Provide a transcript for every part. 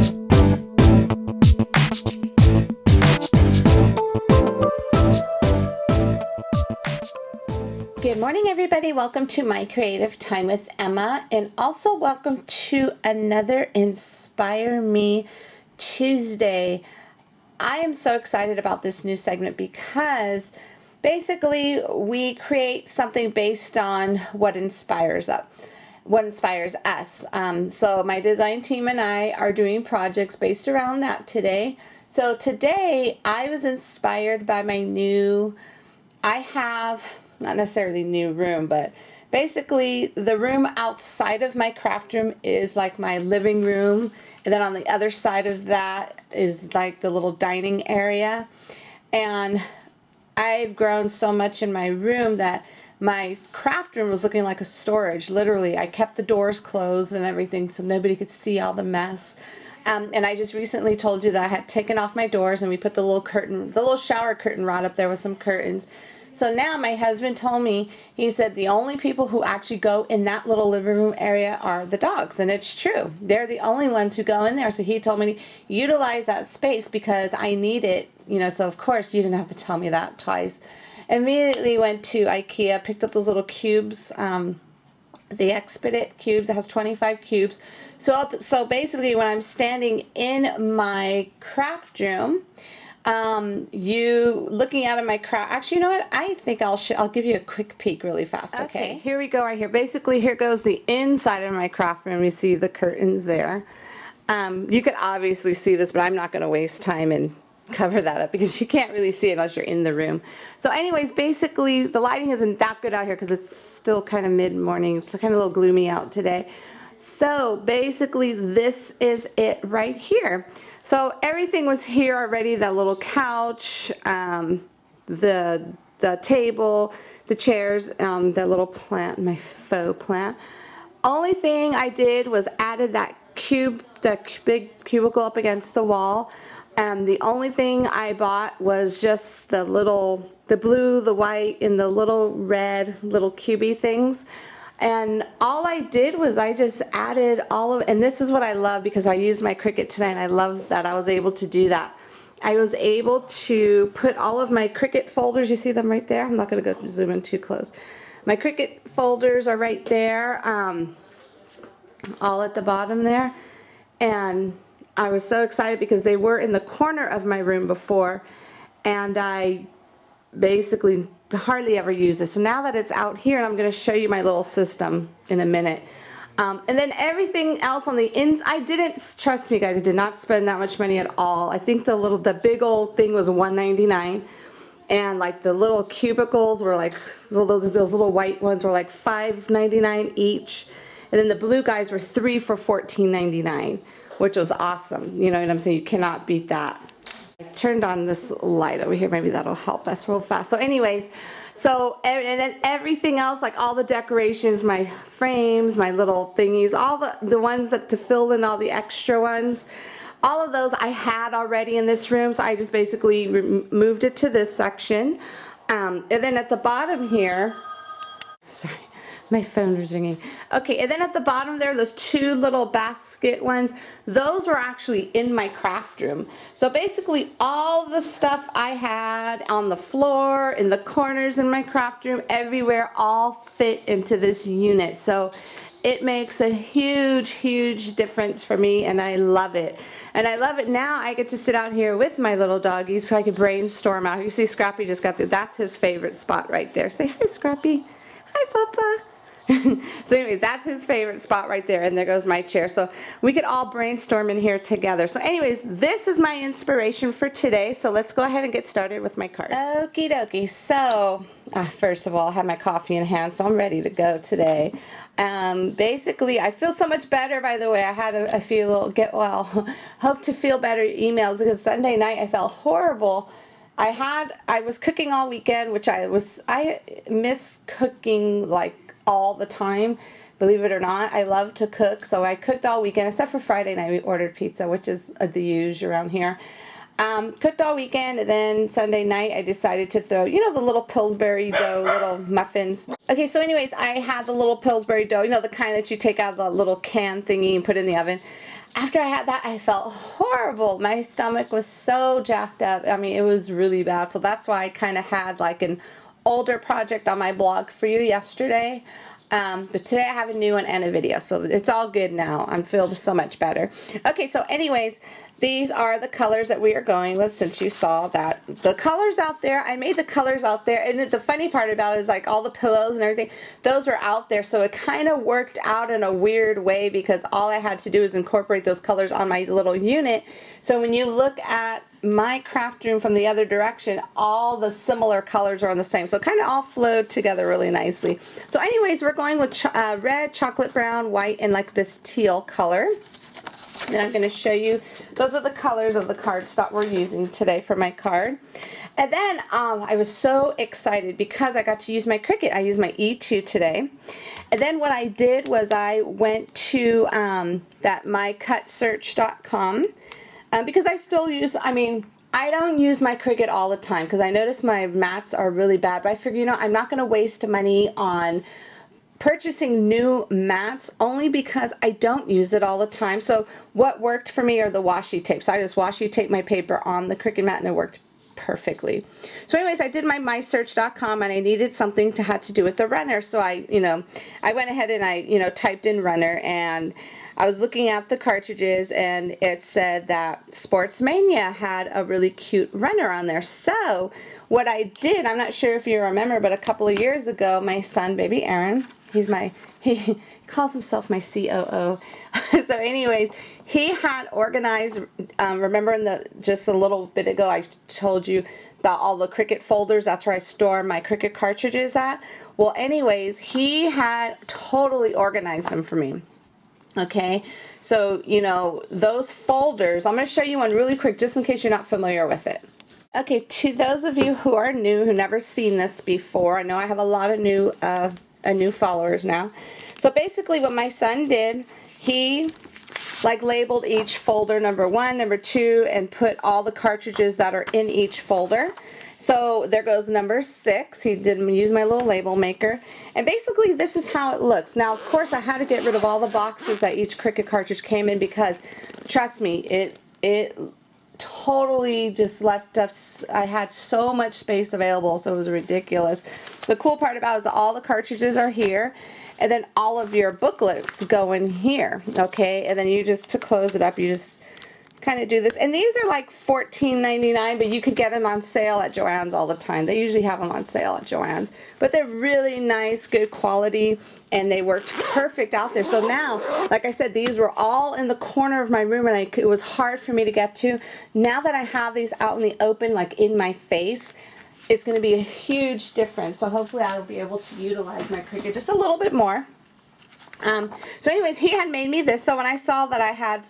Good morning, everybody. Welcome to My Creative Time with Emma, and also welcome to another Inspire Me Tuesday. I am so excited about this new segment because basically we create something based on what inspires us. So my design team and I are doing projects based around that today. So today I was inspired by my not necessarily new room, but basically the room outside of my craft room is like my living room, and then on the other side of that is like the little dining area. And I've grown so much in my room that my craft room was looking like a storage. Literally, I kept the doors closed and everything so nobody could see all the mess. And I just recently told you that I had taken off my doors and we put the little shower curtain rod up there with some curtains. So now my husband told me, he said the only people who actually go in that little living room area are the dogs. And it's true. They're the only ones who go in there. So he told me to utilize that space because I need it. So of course you didn't have to tell me that twice. Immediately went to IKEA, picked up those little cubes, the Expedit cubes. It has 25 cubes. So basically when I'm standing in my craft room, looking out of my craft, actually, you know what, I think I'll give you a quick peek really fast. Okay, here we go right here. Basically, here goes the inside of my craft room. You see the curtains there. You could obviously see this, but I'm not going to waste time and cover that up because you can't really see it unless you're in the room. So anyways, basically, the lighting isn't that good out here because it's still kind of mid-morning. It's kind of a little gloomy out today. So basically, this is it right here. So everything was here already, that little couch, the table, the chairs, the little plant, my faux plant. Only thing I did was added that big cubicle up against the wall. The only thing I bought was just the blue, the white, and the little red little cubey things. And all I did was I just added and this is what I love because I used my Cricut today and I love that I was able to do that. I was able to put all of my Cricut folders, you see them right there? I'm not going to go zoom in too close. My Cricut folders are right there, all at the bottom there. And I was so excited because they were in the corner of my room before, and I basically hardly ever use this. So now that it's out here, and I'm going to show you my little system in a minute. And then everything else on the I trust me guys, I did not spend that much money at all. I think the big old thing was $1.99, and like the little cubicles were like, those little white ones were like $5.99 each, and then the blue guys were 3 for $14.99, which was awesome. You know what I'm saying? You cannot beat that. I turned on this light over here. Maybe that'll help us real fast. So anyways, and then everything else, like all the decorations, my frames, my little thingies, all the ones to fill in all the extra ones, all of those I had already in this room. So I just basically moved it to this section. And then at the bottom here, sorry. My phone was ringing. Okay, and then at the bottom there, those two little basket ones, those were actually in my craft room. So basically all the stuff I had on the floor, in the corners in my craft room, everywhere, all fit into this unit. So it makes a huge, huge difference for me, and I love it. And I love it now. I get to sit out here with my little doggies so I can brainstorm out. You see Scrappy just got there. That's his favorite spot right there. Say hi, Scrappy. Hi, Papa. So anyways, that's his favorite spot right there, and there goes my chair. So we could all brainstorm in here together. So anyways, this is my inspiration for today. So let's go ahead and get started with my card. Okie dokie. So first of all, I have my coffee in hand, so I'm ready to go today. Basically, I feel so much better, by the way. I had a few little hope to feel better emails because Sunday night I felt horrible. I was cooking all weekend, which I miss cooking like all the time, believe it or not. I love to cook, so I cooked all weekend except for Friday night. We ordered pizza, which is the usual around here. Cooked all weekend, and then Sunday night I decided to throw, the little Pillsbury dough, little muffins. Okay, so anyways, I had the little Pillsbury dough, the kind that you take out of the little can thingy and put in the oven. after I had that, I felt horrible. My stomach was so jacked up. I mean, it was really bad. So that's why I kind of had like an older project on my blog for you yesterday. But today I have a new one and a video, so it's all good now. I'm feeling so much better. Okay, so anyways, these are the colors that we are going with, since you saw that. The colors out there, I made the colors out there, and the funny part about it is like all the pillows and everything, those were out there, so it kind of worked out in a weird way because all I had to do is incorporate those colors on my little unit. So when you look at my craft room from the other direction, all the similar colors are on the same, so it kind of all flowed together really nicely. So anyways, we're going with red, chocolate brown, white, and like this teal color. And I'm going to show you, those are the colors of the cardstock we're using today for my card. And then I was so excited because I got to use my Cricut. I used my E2 today. And then what I did was I went to that mycutsearch.com because I still use, I mean, I don't use my Cricut all the time because I notice my mats are really bad. But I figure, you know, I'm not going to waste money on purchasing new mats only because I don't use it all the time. So what worked for me are the washi tapes. So I just washi tape my paper on the Cricut mat and it worked perfectly. So anyways, I did my mysearch.com and I needed something to have to do with the runner. So I went ahead and I typed in runner, and I was looking at the cartridges and it said that Sportsmania had a really cute runner on there. So what I did, I'm not sure if you remember, but a couple of years ago, my son, baby Aaron, he calls himself my COO. So anyways, he had organized, remember in just a little bit ago, I told you about all the Cricut folders. That's where I store my Cricut cartridges at. Well, anyways, he had totally organized them for me. Okay, so, you know, those folders, I'm going to show you one really quick just in case you're not familiar with it. Okay, to those of you who are new, who never seen this before, I know I have a lot of new followers now. So basically what my son did, he like labeled each folder number 1, number 2, and put all the cartridges that are in each folder. So there goes number 6. He didn't use my little label maker. And basically this is how it looks. Now of course I had to get rid of all the boxes that each Cricut cartridge came in because trust me, it totally just left us, I had so much space available, so it was ridiculous. The cool part about it is all the cartridges are here, and then all of your booklets go in here, okay? And then you just, to close it up, you just kind of do this. And these are like $14.99, but you could get them on sale at Joann's all the time. They usually have them on sale at Joann's. But they're really nice, good quality, and they worked perfect out there. So now, like I said, these were all in the corner of my room, and it was hard for me to get to. Now that I have these out in the open, like in my face, it's going to be a huge difference. So hopefully I will be able to utilize my Cricut just a little bit more. So anyways, he had made me this. So when I saw that I had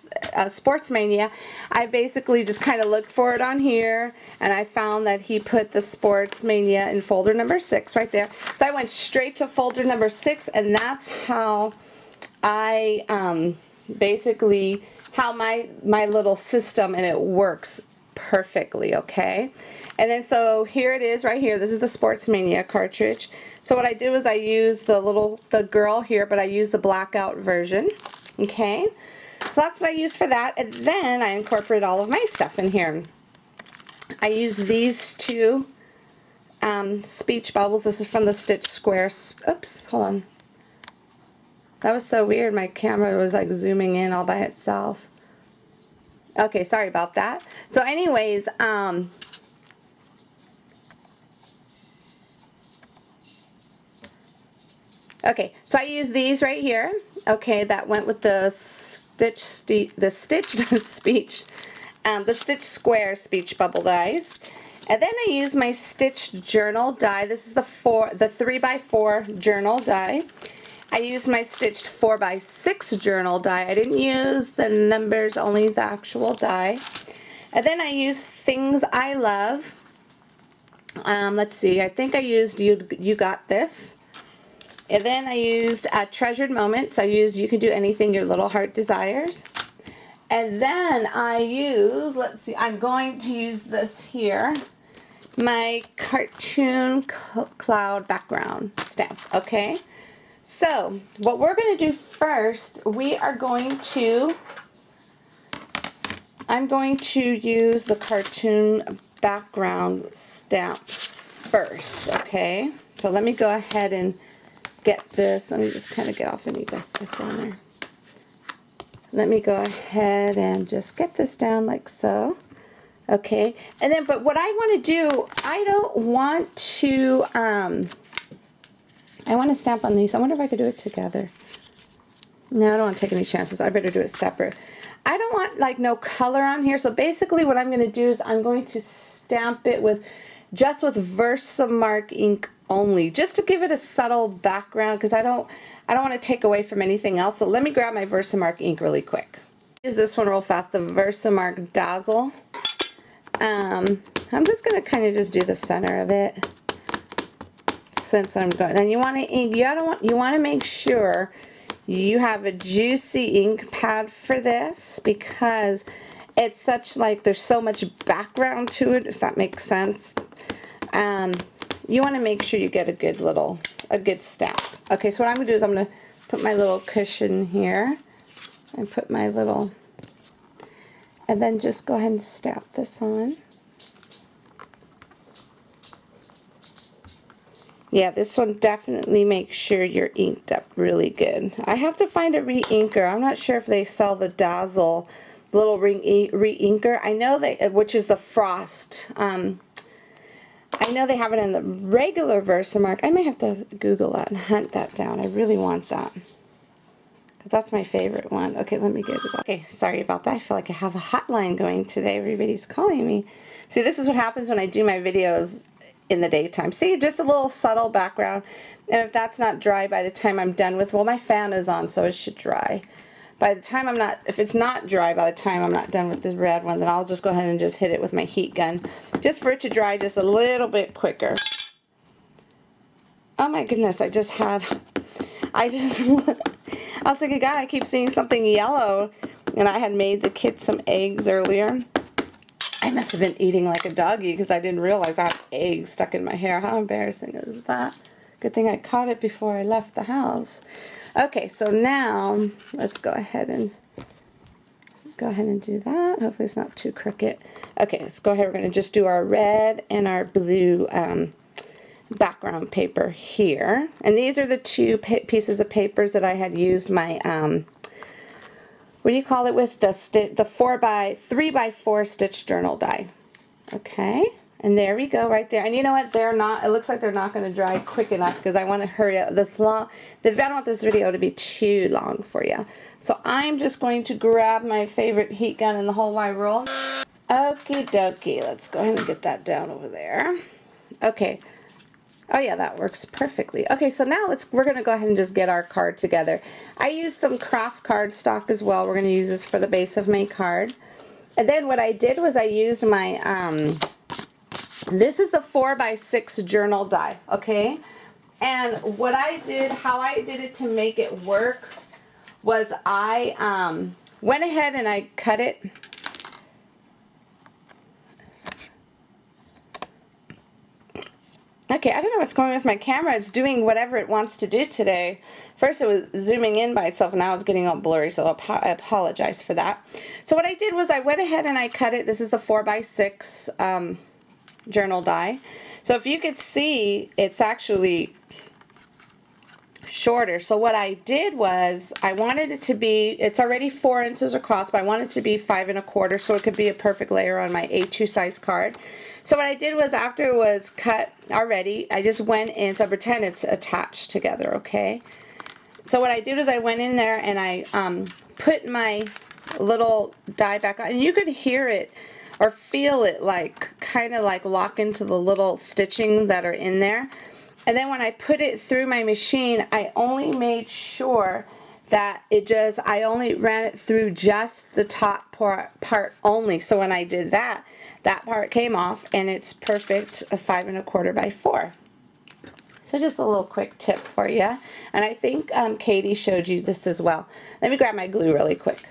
Sportsmania, I basically just kind of looked for it on here, and I found that he put the Sportsmania in folder number 6 right there. So I went straight to folder number 6, and that's how I basically how my little system, and it works perfectly, okay? And then so here it is right here. This is the Sportsmania cartridge. So what I did was I used the girl here, but I used the blackout version, okay? So that's what I used for that, and then I incorporated all of my stuff in here. I used these two speech bubbles. This is from the Stitch Squares. Oops, hold on. That was so weird. My camera was like zooming in all by itself. Okay, sorry about that. So anyways, okay, so I use these right here. Okay, that went with the Stitch Square speech bubble dies. And then I use my Stitch journal die. This is the 3x4 journal die. I used my stitched 4x6 journal die. I didn't use the numbers, only the actual die. And then I used Things I Love. Let's see, I think I used You Got This. And then I used Treasured Moments. I used You Can Do Anything Your Little Heart Desires. And then I use, let's see, I'm going to use this here, my cartoon cloud background stamp, okay? So what we're going to do first, we are going to I'm going to use the cartoon background stamp first, okay? So let me go ahead and get this. Let me just kind of get off any dust that's on there. Let me go ahead and just get this down like so. Okay, and then, but what I want to do, I don't want to, I want to stamp on these. I wonder if I could do it together. No, I don't want to take any chances. I better do it separate. I don't want like no color on here. So basically what I'm going to do is I'm going to stamp it with just with Versamark ink only, just to give it a subtle background, because I don't want to take away from anything else. So let me grab my Versamark ink really quick. Use this one real fast, the Versamark Dazzle. I'm just going to kind of just do the center of it since I'm going. And you want to ink, you want to make sure you have a juicy ink pad for this, because it's such like there's so much background to it, if that makes sense. You want to make sure you get a good stamp. Okay, so what I'm going to do is I'm going to put my little cushion here and put my little, and then just go ahead and stamp this on. Yeah, this one definitely makes sure you're inked up really good. I have to find a re-inker. I'm not sure if they sell the Dazzle little re-inker. I know they, which is the Frost. I know they have it in the regular Versamark. I may have to Google that and hunt that down. I really want that, because that's my favorite one. Okay, let me get it. Okay, sorry about that. I feel like I have a hotline going today. Everybody's calling me. See, this is what happens when I do my videos in the daytime. See, just a little subtle background. And if that's not dry by the time I'm done with, well, my fan is on, so it should dry. By the time if it's not dry by the time I'm not done with this red one, then I'll just go ahead and just hit it with my heat gun, just for it to dry just a little bit quicker. Oh my goodness, I was thinking, God, I keep seeing something yellow, and I had made the kids some eggs earlier. I must have been eating like a doggy because I didn't realize I had eggs stuck in my hair. How embarrassing is that? Good thing I caught it before I left the house. Okay, so now let's go ahead and do that. Hopefully it's not too crooked. Okay, let's go ahead. We're going to just do our red and our blue background paper here. And these are the two pieces of papers that I had used my what do you call it with, the 3x4 stitch journal die. Okay, and there we go right there. And you know what, it looks like they're not going to dry quick enough, because I want to hurry up I don't want this video to be too long for you. So I'm just going to grab my favorite heat gun in the whole wide world. Okie dokie, let's go ahead and get that down over there. Okay. Oh yeah, that works perfectly. Okay, so now we're going to go ahead and just get our card together. I used some craft cardstock as well. We're going to use this for the base of my card. And then what I did was I used my, this is the 4x6 journal die, okay? And what I did, how I did it to make it work was I went ahead and I cut it. Okay, I don't know what's going on with my camera. It's doing whatever it wants to do today. First it was zooming in by itself, and now it's getting all blurry, so I apologize for that. So what I did was I went ahead and I cut it. This is the 4x6 journal die. So if you could see, it's actually shorter. So what I did was I wanted it to be, it's already 4 inches across, but I wanted it to be 5 1/4, so it could be a perfect layer on my A2 size card. So what I did was, after it was cut already, I just went in, so pretend it's attached together, okay? So what I did was I went in there and I put my little die back on, and you could hear it or feel it like kind of like lock into the little stitching that are in there. And then when I put it through my machine, I only made sure that I only ran it through just the top part only. So when I did that, that part came off, and it's perfect, a 5 1/4 by 4. So just a little quick tip for you. And I think Katie showed you this as well. Let me grab my glue really quick.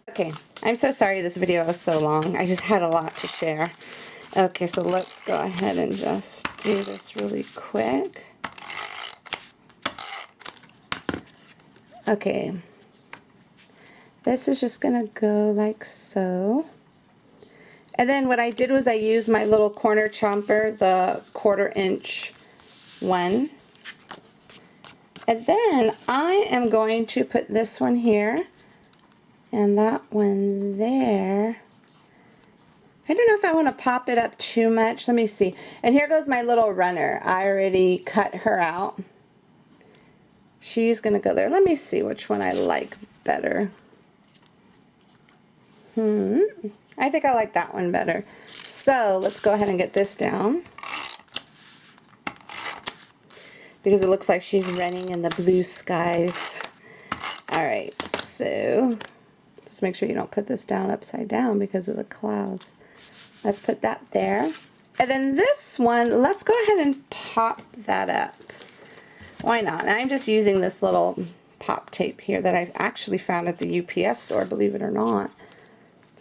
Okay, I'm so sorry this video was so long. I just had a lot to share. Okay, so let's go ahead and just do this really quick. Okay, this is just gonna go like so. And then what I did was I used my little corner chomper, the 1/4 inch one. And then I am going to put this one here and that one there. I don't know if I want to pop it up too much. Let me see. And here goes my little runner. I already cut her out. She's going to go there. Let me see which one I like better. I think I like that one better. So let's go ahead and get this down, because it looks like she's running in the blue skies. Alright, so just make sure you don't put this down upside down because of the clouds. Let's put that there. And then this one, let's go ahead and pop that up. Why not? And I'm just using this little pop tape here that I actually found at the UPS store, believe it or not.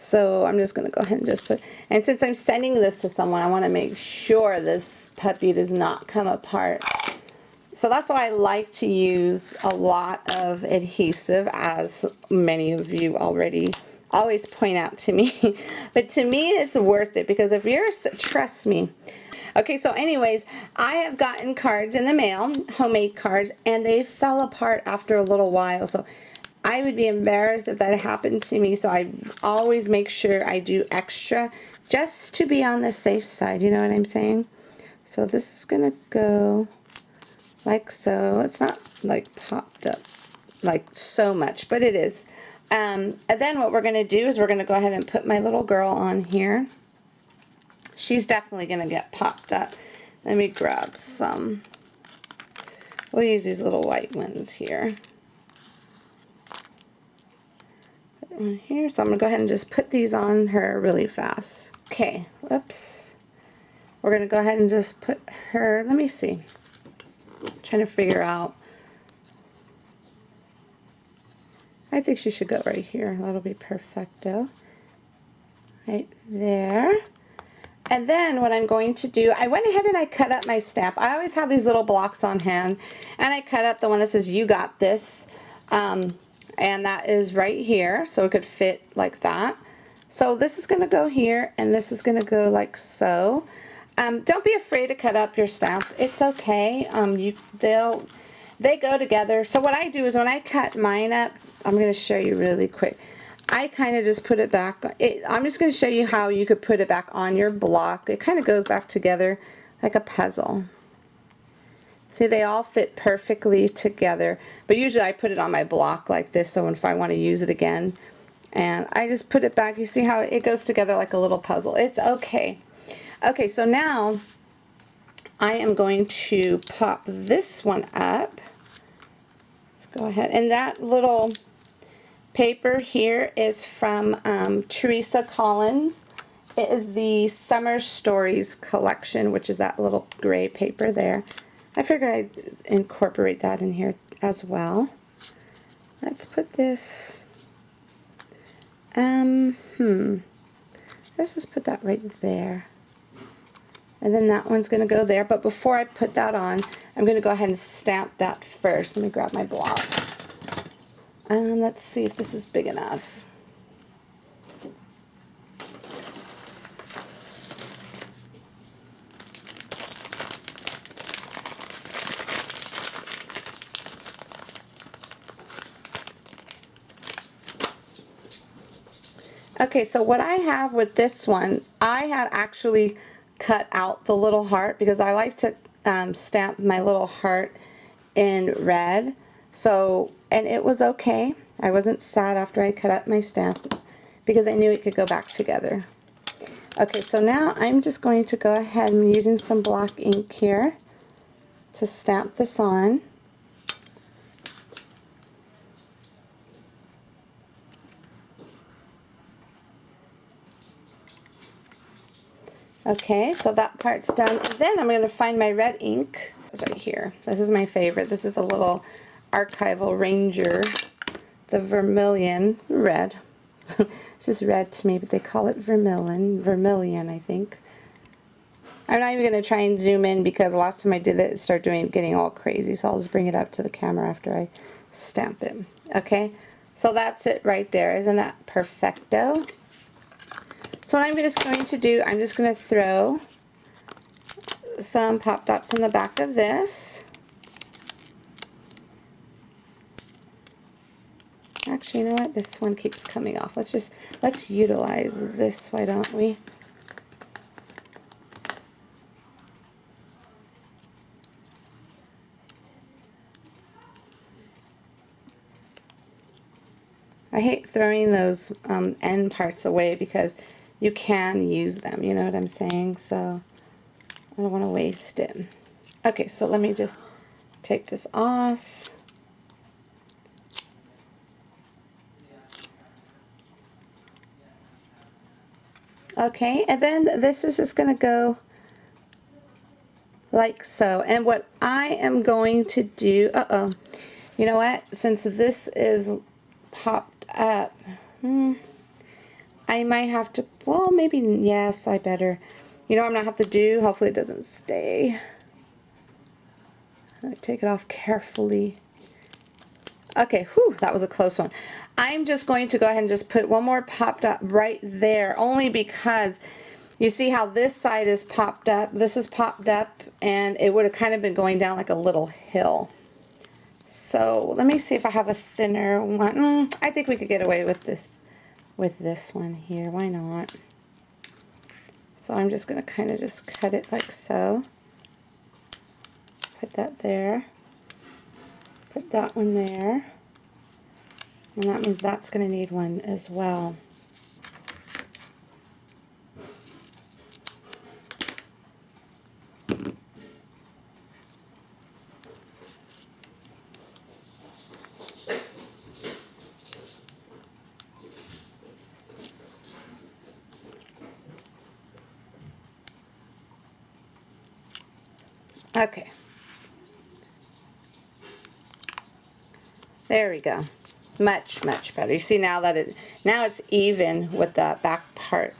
So I'm just going to go ahead and just put, and since I'm sending this to someone, I want to make sure this puppy does not come apart. So that's why I like to use a lot of adhesive, as many of you already always point out to me. But to me, it's worth it, because if you're, trust me. Okay, so anyways, I have gotten cards in the mail, homemade cards, and they fell apart after a little while. So I would be embarrassed if that happened to me, so I always make sure I do extra just to be on the safe side, you know what I'm saying? So this is going to go like so. It's not like popped up like so much, but it is. And then what we're going to do is we're going to go ahead and put my little girl on here. She's definitely going to get popped up. Let me grab some. We'll use these little white ones here. Here, so I'm going to go ahead and just put these on her really fast. Okay, whoops. We're going to go ahead and just put her, let me see. I'm trying to figure out. I think she should go right here. That'll be perfecto. Right there. And then what I'm going to do, I went ahead and I cut up my stamp. I always have these little blocks on hand, and I cut up the one that says "You Got This." And that is right here, so it could fit like that. So this is going to go here, and this is going to go like so. Don't be afraid to cut up your stamps. It's okay. They go together. So what I do is when I cut mine up, I'm going to show you really quick. I kind of just put it back. I'm just going to show you how you could put it back on your block. It kind of goes back together like a puzzle. See, they all fit perfectly together, but usually I put it on my block like this, so if I want to use it again, and I just put it back. You see how it goes together like a little puzzle. It's okay. Okay, so now I am going to pop this one up. Let's go ahead, and that little paper here is from Teresa Collins. It is the Summer Stories collection, which is that little gray paper there. I figured I'd incorporate that in here as well. Let's put this, let's just put that right there. And then that one's going to go there. But before I put that on, I'm going to go ahead and stamp that first. Let me grab my block. Let's see if this is big enough. Okay, so what I have with this one, I had actually cut out the little heart because I like to stamp my little heart in red. So, and it was okay. I wasn't sad after I cut up my stamp because I knew it could go back together. Okay, so now I'm just going to go ahead and using some black ink here to stamp this on. Okay, so that part's done. And then I'm going to find my red ink. It's right here. This is my favorite. This is the little Archival Ranger, the vermilion red. It's just red to me, but they call it vermilion, I think. I'm not even going to try and zoom in because the last time I did it, it started getting all crazy. So I'll just bring it up to the camera after I stamp it. Okay, so that's it right there. Isn't that perfecto? So what I'm just going to do, I'm just going to throw some pop dots in the back of this. Actually, you know what? This one keeps coming off. Let's utilize this, why don't we? I hate throwing those end parts away because you can use them, you know what I'm saying? So I don't want to waste it. Okay, so let me just take this off. Okay, and then this is just going to go like so. And what I am going to do, you know what? Since this is popped up, I might have to, well, maybe, yes, I better. You know what I'm going to have to do? Hopefully it doesn't stay. Let me take it off carefully. Okay, whew, that was a close one. I'm just going to go ahead and just put one more pop dot right there, only because you see how this side is popped up, this is popped up, and it would have kind of been going down like a little hill. So let me see if I have a thinner one. I think we could get away with this one here. Why not? So I'm just going to kind of just cut it like so. Put that there. Put that one there. And that means that's going to need one as well. Okay. There we go. Much, much better. You see now that now it's even with the back part.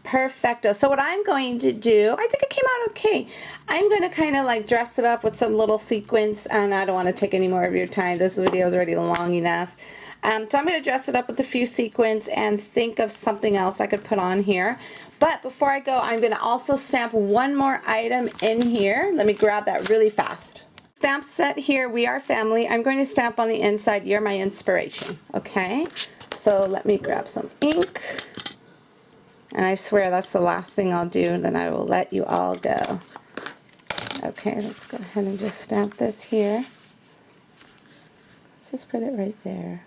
Perfecto. So what I'm going to do, I think it came out okay. I'm going to kind of like dress it up with some little sequins, and I don't want to take any more of your time. This video is already long enough. So I'm going to dress it up with a few sequins and think of something else I could put on here. But before I go, I'm going to also stamp one more item in here. Let me grab that really fast. Stamp set here, we are family. I'm going to stamp on the inside, you're my inspiration. Okay, so let me grab some ink. And I swear that's the last thing I'll do, then I will let you all go. Okay, let's go ahead and just stamp this here. Let's just put it right there.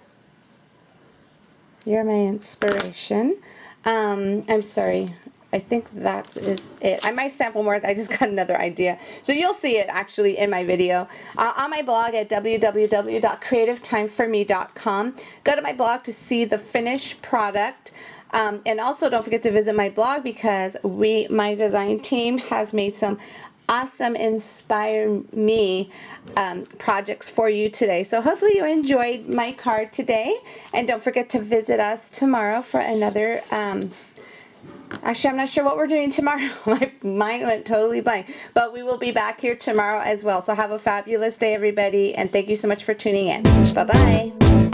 You're my inspiration. I'm sorry. I think that is it. I might stamp one more. I just got another idea. So you'll see it actually in my video. On my blog at www.creativetimeforme.com. Go to my blog to see the finished product. And also don't forget to visit my blog because my design team has made some awesome Inspire Me projects for you today. So hopefully you enjoyed my card today. And don't forget to visit us tomorrow for another actually, I'm not sure what we're doing tomorrow. My mind went totally blank. But we will be back here tomorrow as well. So have a fabulous day, everybody. And thank you so much for tuning in. Bye-bye.